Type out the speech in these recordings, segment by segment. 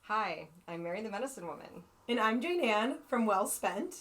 Hi, I'm Mary the Medicine Woman. And I'm Jane Ann from Well Spent.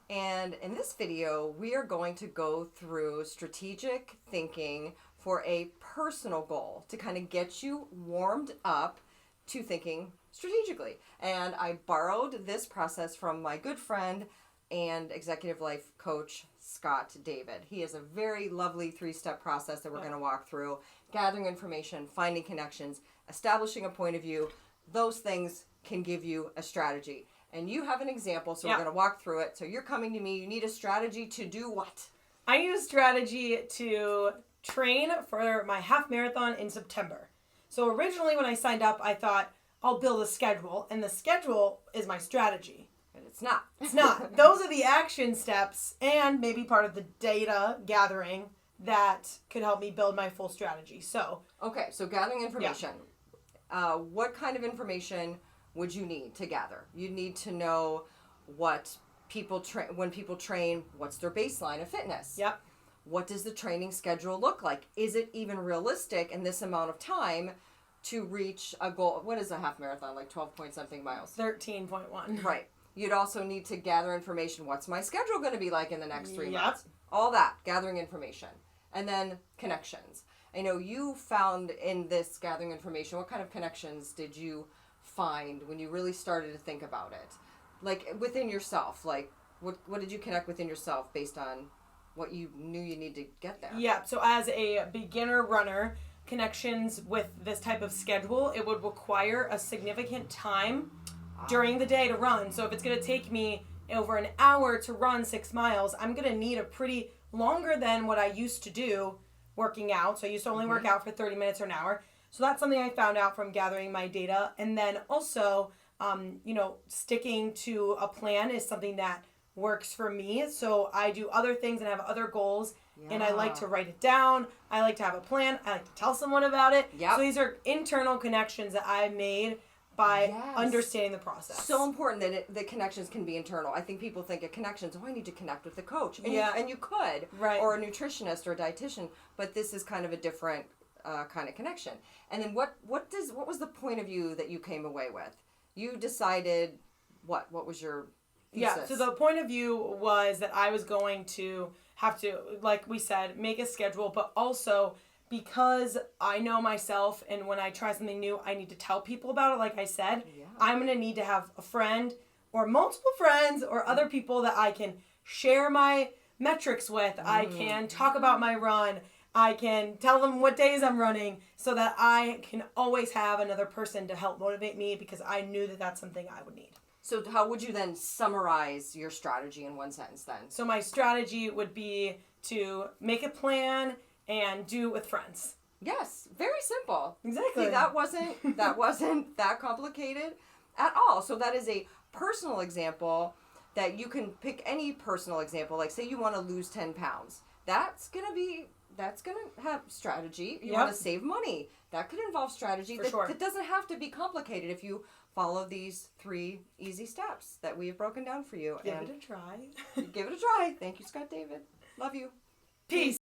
And in this video, we are going to go through strategic thinking for a personal goal to kind of get you warmed up to thinking strategically. And I borrowed this process from my good friend and executive life coach, Scott David. He has a very lovely 3-step process that we're going to walk through: gathering information, finding connections, establishing a point of view. Those things can give you a strategy. And you have an example, so we're going to walk through it. So you're coming to me, you need a strategy to do what? I need a strategy to train for my half marathon in September. So originally when I signed up, I thought I'll build a schedule, and the schedule is my strategy. But it's not. It's not. Those are the action steps and maybe part of the data gathering that could help me build my full strategy. So Okay, so gathering information. What kind of information would you need to gather? You need to know what people when people train, what's their baseline of fitness? Yep. What does the training schedule look like? Is it even realistic in this amount of time to reach a goal? What is a half marathon? Like 12 point something miles? 13.1. Right. You'd also need to gather information. What's my schedule going to be like in the next 3 Yep. months? All that, gathering information. And then connections. I know you found in this gathering information, what kind of connections did you find when you really started to think about it? Like within yourself, like what did you connect within yourself based on what you knew you need to get there? Yeah, so as a beginner runner, connections with this type of schedule, it would require a significant time during the day to run. So if it's going to take me over an hour to run 6 miles, I'm going to need a pretty longer than what I used to do working out. So I used to only work out for 30 minutes or an hour. So that's something I found out from gathering my data. And then also, sticking to a plan is something that works for me. So I do other things and have other goals. Yeah. And I like to write it down. I like to have a plan. I like to tell someone about it. Yep. So these are internal connections that I made by understanding the process. So important that the connections can be internal. I think people think of connections, I need to connect with the coach. And you could, right, or a nutritionist or a dietitian, but this is kind of a different kind of connection. And then what was the point of view that you came away with? You decided what was your thesis? Yeah, so the point of view was that I was going to have to, like we said, make a schedule, but also because I know myself, and when I try something new, I need to tell people about it. Like I said, I'm going to need to have a friend or multiple friends or other people that I can share my metrics with. I can talk about my run. I can tell them what days I'm running so that I can always have another person to help motivate me, because I knew that that's something I would need. So how would you then summarize your strategy in one sentence then? So my strategy would be to make a plan and do it with friends. Yes, very simple. Exactly. See, that wasn't that complicated at all. So that is a personal example that you can pick any personal example. Like say you want to lose 10 pounds. That's going to have strategy. You want to save money. That could involve strategy. That doesn't have to be complicated if you follow these 3 easy steps that we have broken down for you. Give it a try. Give it a try. Thank you, Scott David. Love you. Peace.